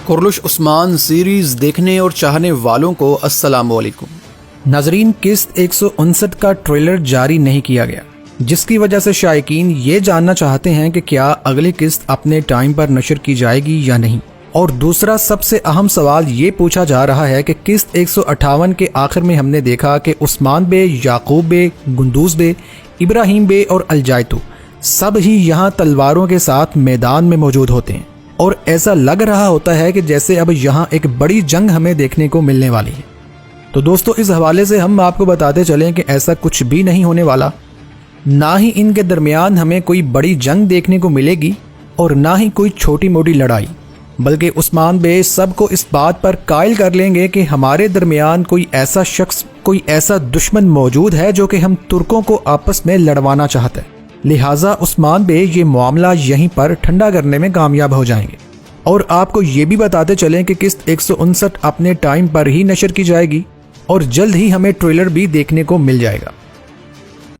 کرلش عثمان series دیکھنے اور چاہنے والوں کو السلام علیکم۔ ناظرین، قسط 159 کا ٹریلر جاری نہیں کیا گیا، جس کی وجہ سے شائقین یہ جاننا چاہتے ہیں کہ کیا اگلی قسط اپنے ٹائم پر نشر کی جائے گی یا نہیں۔ اور دوسرا سب سے اہم سوال یہ پوچھا جا رہا ہے کہ قسط 158 کے آخر میں ہم نے دیکھا کہ عثمان بے، یعقوب بے، گندوز بے، ابراہیم بے اور الجائتو سب ہی یہاں تلواروں کے ساتھ میدان میں موجود ہوتے ہیں، اور ایسا لگ رہا ہوتا ہے کہ جیسے اب یہاں ایک بڑی جنگ ہمیں دیکھنے کو ملنے والی ہے۔ تو دوستو، اس حوالے سے ہم آپ کو بتاتے چلیں کہ ایسا کچھ بھی نہیں ہونے والا، نہ ہی ان کے درمیان ہمیں کوئی بڑی جنگ دیکھنے کو ملے گی اور نہ ہی کوئی چھوٹی موٹی لڑائی، بلکہ عثمان بے سب کو اس بات پر قائل کر لیں گے کہ ہمارے درمیان کوئی ایسا شخص، کوئی ایسا دشمن موجود ہے جو کہ ہم ترکوں کو آپس میں لڑوانا چاہتا ہے، لہٰذا عثمان بے یہ معاملہ یہیں پر ٹھنڈا کرنے میں کامیاب ہو جائیں گے۔ اور آپ کو یہ بھی بتاتے چلیں کہ قسط 159 اپنے ٹائم پر ہی نشر کی جائے گی اور جلد ہی ہمیں ٹریلر بھی دیکھنے کو مل جائے گا۔